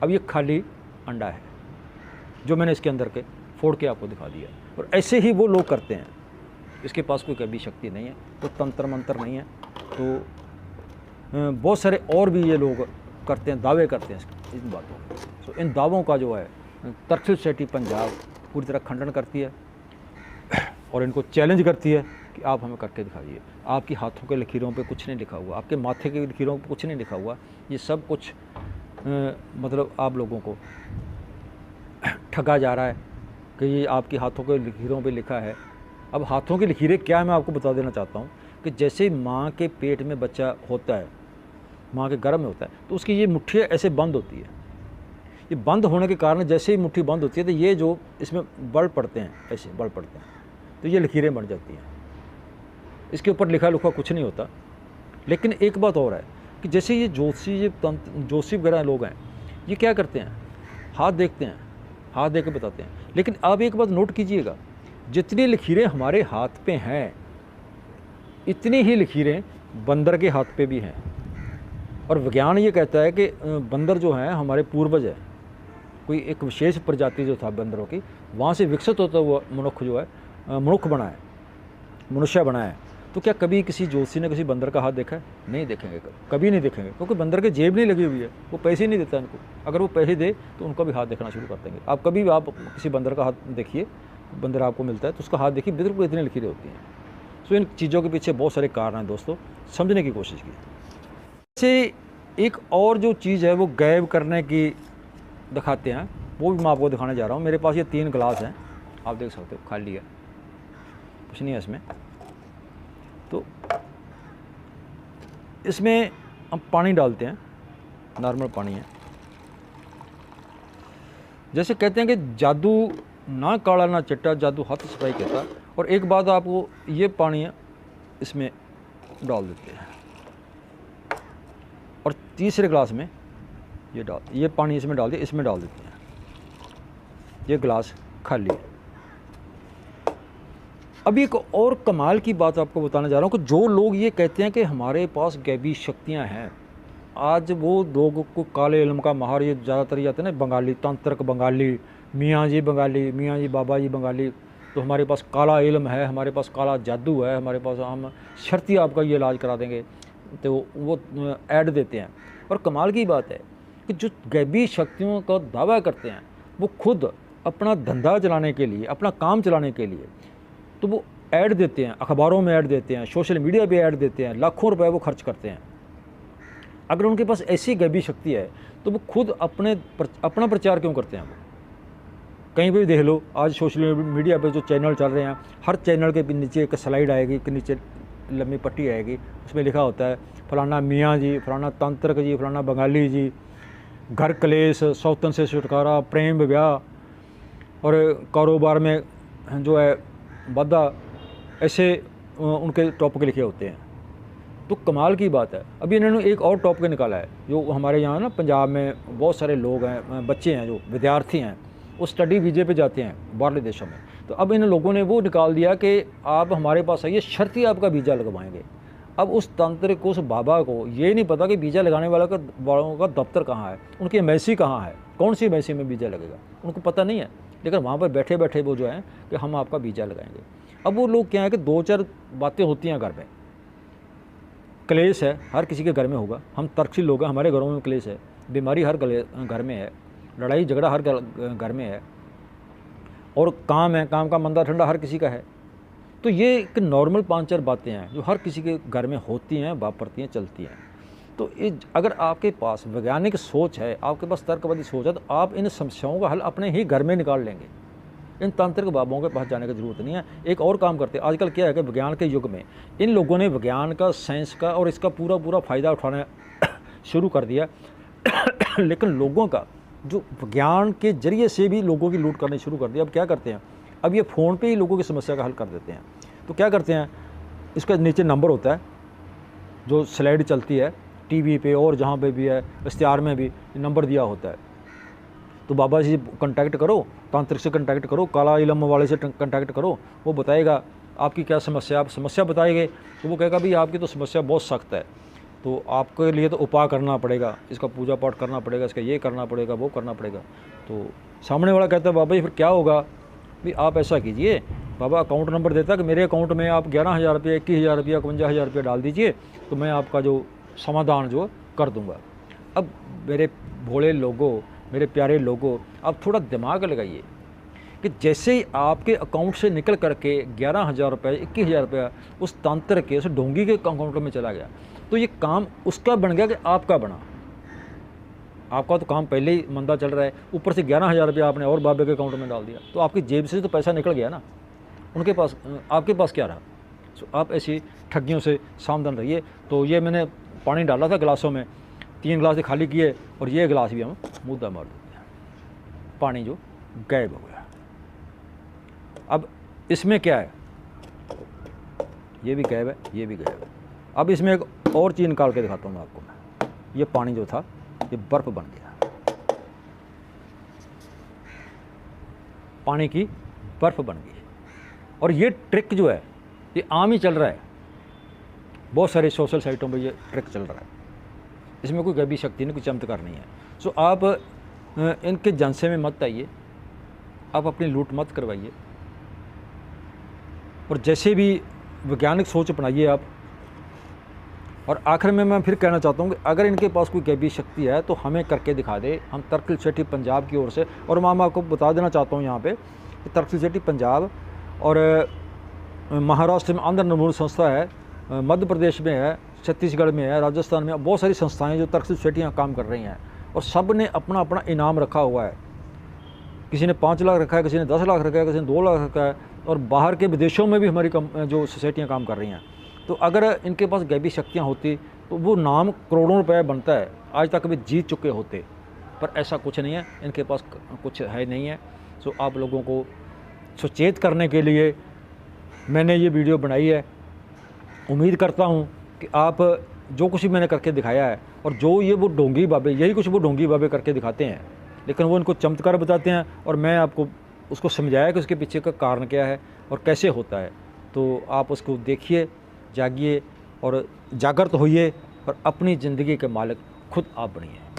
अब ये खाली अंडा है जो मैंने इसके अंदर के फोड़ के आपको दिखा दिया। और ऐसे ही वो लोग करते हैं, इसके पास कोई कभी शक्ति नहीं है, कोई तंत्र मंत्र नहीं है। तो बहुत सारे और भी ये लोग करते हैं, दावे करते हैं इन बातों के। तो इन दावों का जो है तक्षशिला सोसाइटी पंजाब पूरी तरह खंडन करती है और इनको चैलेंज करती है कि आप हमें करके दिखाइए। आपकी हाथों के लकीरों पे कुछ नहीं लिखा हुआ, आपके माथे के लकीरों पे कुछ नहीं लिखा हुआ, ये सब कुछ मतलब आप लोगों को ठगा जा रहा है कि ये आपके हाथों के लकीरों पे लिखा है। अब हाथों की लकीरें क्या है मैं आपको बता देना चाहता हूँ कि जैसे माँ के पेट में बच्चा होता है, माँ के गर्भ में होता है, तो उसकी ये मुट्ठियाँ ऐसे बंद होती है। ये बंद होने के कारण जैसे ही मुट्ठी बंद होती है तो ये जो इसमें बल पड़ते हैं, ऐसे बल पड़ते हैं, तो ये लकीरें बन जाती हैं। इसके ऊपर लिखा लुखा कुछ नहीं होता। लेकिन एक बात और है कि जैसे ये जोशी वगैरह लोग हैं, ये क्या करते हैं, हाथ देखते हैं, हाथ देख के बताते हैं। लेकिन आप एक बात नोट कीजिएगा, जितनी लकीरें हमारे हाथ पे हैं इतनी ही लकीरें बंदर के हाथ पे भी हैं। और विज्ञान ये कहता है कि बंदर जो हैं हमारे पूर्वज है, कोई एक विशेष प्रजाति जो था बंदरों की, वहाँ से विकसित होता हुआ मनुष्य जो है, मनुष्य बना है, मनुष्य बना है। तो क्या कभी किसी जोशी ने किसी बंदर का हाथ देखा है? नहीं देखेंगे, कभी नहीं देखेंगे, क्योंकि बंदर के जेब नहीं लगी हुई है, वो पैसे नहीं देता इनको। अगर वो पैसे दे तो उनका भी हाथ देखना शुरू कर देंगे। आप कभी भी आप किसी बंदर का हाथ देखिए, बंदर आपको मिलता है तो उसका हाथ देखिए, बिल्कुल इतनी लकीरें होती हैं। सो इन चीज़ों के पीछे बहुत सारे कारण हैं दोस्तों, समझने की कोशिश की। जैसे एक और जो चीज़ है वो गायब करने की दिखाते हैं, वो भी मैं आपको दिखाने जा रहा हूँ। मेरे पास ये 3 गिलास हैं, आप देख सकते हो, खाली है, कुछ नहीं है इसमें। तो इसमें हम पानी डालते हैं, नॉर्मल पानी है। जैसे कहते हैं कि जादू ना काला ना चिट्टा, जादू हाथ सफाई कहता। और एक बात आपको, ये पानी है इसमें डाल देते हैं, और तीसरे गिलास में ये पानी इसमें डाल दिया, इसमें डाल देते हैं। ये गिलास खाली है। अब एक और कमाल की बात आपको बताने जा रहा हूँ कि जो लोग ये कहते हैं कि हमारे पास गैबी शक्तियाँ हैं, आज वो लोगों को काले इल्म का माहर, ये ज़्यादातर ये आते हैं ना बंगाली, तांत्रिक बंगाली, मियाँ जी बंगाली, मियाँ जी बाबा जी बंगाली, तो हमारे पास काला इल्म है, हमारे पास काला जादू है, हमारे पास हम शर्ती आपका ये इलाज करा देंगे, तो वो ऐड देते हैं। और कमाल की बात है कि जो गैबी शक्तियों का दावा करते हैं वो खुद अपना धंधा चलाने के लिए, अपना काम चलाने के लिए, तो वो ऐड देते हैं, अखबारों में ऐड देते हैं, सोशल मीडिया पे ऐड देते हैं, लाखों रुपए वो खर्च करते हैं। अगर उनके पास ऐसी गैबी शक्ति है तो वो खुद अपना प्रचार क्यों करते हैं? वो कहीं भी देख लो, आज सोशल मीडिया पे जो चैनल चल रहे हैं, हर चैनल के नीचे एक स्लाइड आएगी, एक नीचे लंबी पट्टी आएगी, उसमें लिखा होता है फलाना मियाँ जी, फलाना तांत्रिक जी, फलाना बंगाली जी, घर कलेश, सौतन से छुटकारा, प्रेम विवाह और कारोबार में जो है वादा, ऐसे उनके टॉपिक लिखे होते हैं। तो कमाल की बात है, अभी इन्होंने एक और टॉपिक निकाला है जो हमारे यहाँ ना पंजाब में बहुत सारे लोग हैं, बच्चे हैं, जो विद्यार्थी हैं, वो स्टडी वीज़े पे जाते हैं बाहरले देशों में। तो अब इन लोगों ने वो निकाल दिया कि आप हमारे पास आइए, शर्त ही आपका वीज़ा लगवाएंगे। अब उस तांत्रिक को, उस बाबा को ये नहीं पता कि वीज़ा लगाने वालों का दफ्तर कहाँ है, उनकी एम्बेसी कहाँ है, कौन सी एम्बेसी में वीज़ा लगेगा, उनको पता नहीं है। लेकिन वहाँ पर बैठे बैठे वो जो है कि हम आपका वीज़ा लगाएंगे। अब वो लोग क्या है कि 2-4 बातें होती हैं घर में, क्लेश है, हर किसी के घर में होगा। हम तर्कशील लोग हैं, हमारे घरों में क्लेश है, बीमारी हर घर में है, लड़ाई झगड़ा हर घर में है, और काम है, काम का मंदा ठंडा हर किसी का है। तो ये एक नॉर्मल 5-4 बातें हैं जो हर किसी के घर में होती हैं, वापरती हैं, चलती हैं। तो अगर आपके पास वैज्ञानिक सोच है, आपके पास तर्कवादी सोच है, तो आप इन समस्याओं का हल अपने ही घर में निकाल लेंगे। इन तांत्रिक बाबाओं के पास जाने की ज़रूरत नहीं है। एक और काम करते हैं, आजकल क्या है कि विज्ञान के युग में इन लोगों ने विज्ञान का, साइंस का और इसका पूरा फ़ायदा उठाना शुरू कर दिया। लेकिन लोगों का जो विज्ञान के ज़रिए से भी लोगों की लूट करनी शुरू कर दी। अब क्या करते हैं, अब ये फ़ोन पे ही लोगों की समस्या का हल कर देते हैं। तो क्या करते हैं, इसका नीचे नंबर होता है, जो स्लाइड चलती है टीवी पे और जहाँ पे भी है, इश्तिहार में भी नंबर दिया होता है। तो बाबा जी कांटेक्ट करो, तांत्रिक से कांटेक्ट करो, काला इलम वाले से कांटेक्ट करो, वो बताएगा आपकी क्या समस्या। आप समस्या बताएंगे तो वो कहेगा भाई आपकी तो समस्या बहुत सख्त है, तो आपके लिए तो उपाय करना पड़ेगा, इसका पूजा पाठ करना पड़ेगा, इसका ये करना पड़ेगा, वो करना पड़ेगा। तो सामने वाला कहता है बाबा जी फिर क्या होगा, भाई आप ऐसा कीजिए, बाबा अकाउंट नंबर देता है कि मेरे अकाउंट में आप 11,000 रुपये, 21,000 रुपये, 51,000 रुपये डाल दीजिए, तो मैं आपका जो समाधान जो कर दूंगा। अब मेरे भोले लोगों, मेरे प्यारे लोगों, आप थोड़ा दिमाग लगाइए कि जैसे ही आपके अकाउंट से निकल करके 11,000 रुपये, 21,000 रुपया उस तांत्रिक के, उस ढोंगी के अकाउंट में चला गया, तो ये काम उसका बन गया कि आपका बना। आपका तो काम पहले ही मंदा चल रहा है, ऊपर से 11,000 रुपया आपने और बाबे के अकाउंट में डाल दिया, तो आपकी जेब से तो पैसा निकल गया ना, उनके पास, आपके पास क्या रहा। तो आप ऐसी ठगियों से सावधान रहिए। तो ये मैंने पानी डाला था गिलासों में, 3 गिलास खाली किए और ये गिलास भी हम मुद्दा मार देते हैं, पानी जो गायब हो गया। अब इसमें क्या है, ये भी गायब है, ये भी गायब है। अब इसमें एक और चीज़ निकाल के दिखाता हूँ मैं आपको। ये पानी जो था ये बर्फ़ बन गया, पानी की बर्फ़ बन गई। और ये ट्रिक जो है ये आम ही चल रहा है, बहुत सारे सोशल साइटों पर ये ट्रिक चल रहा है। इसमें कोई गैबी शक्ति नहीं, कोई चमत्कार नहीं है। सो आप इनके झांसे में मत आइए, आप अपनी लूट मत करवाइए, और जैसे भी वैज्ञानिक सोच अपनाइए आप। और आखिर में मैं फिर कहना चाहता हूँ कि अगर इनके पास कोई गैबी शक्ति है तो हमें करके दिखा दे। हम तर्कशील सोसाइटी पंजाब की ओर से, और मैं आपको बता देना चाहता हूँ यहाँ पे कि तर्कशील सोसाइटी पंजाब और महाराष्ट्र में आंध्र निर्मूल संस्था है, मध्य प्रदेश में है, छत्तीसगढ़ में है, राजस्थान में बहुत सारी संस्थाएं जो तर्कशील सोसाइटियाँ काम कर रही हैं, और सब ने अपना अपना इनाम रखा हुआ है। किसी ने 5 लाख रखा है, किसी ने 10 लाख रखा है, किसी ने 2 लाख रखा है, और बाहर के विदेशों में भी हमारी जो सोसाइटियाँ काम कर रही हैं। तो अगर इनके पास गैबी शक्तियाँ होती तो वो नाम करोड़ों रुपए बनता है, आज तक भी जीत चुके होते, पर ऐसा कुछ नहीं है, इनके पास कुछ है नहीं है। सो आप लोगों को सचेत करने के लिए मैंने ये वीडियो बनाई है। उम्मीद करता हूँ कि आप जो कुछ भी मैंने करके दिखाया है, और जो ये वो ढोंगी बाबे, यही कुछ वो ढोंगी बाबे करके दिखाते हैं, लेकिन वो इनको चमत्कार बताते हैं, और मैं आपको उसको समझाया कि उसके पीछे का कारण क्या है और कैसे होता है। तो आप उसको देखिए, जागिए और जागृत होइए, और अपनी ज़िंदगी के मालिक खुद आप बनिए।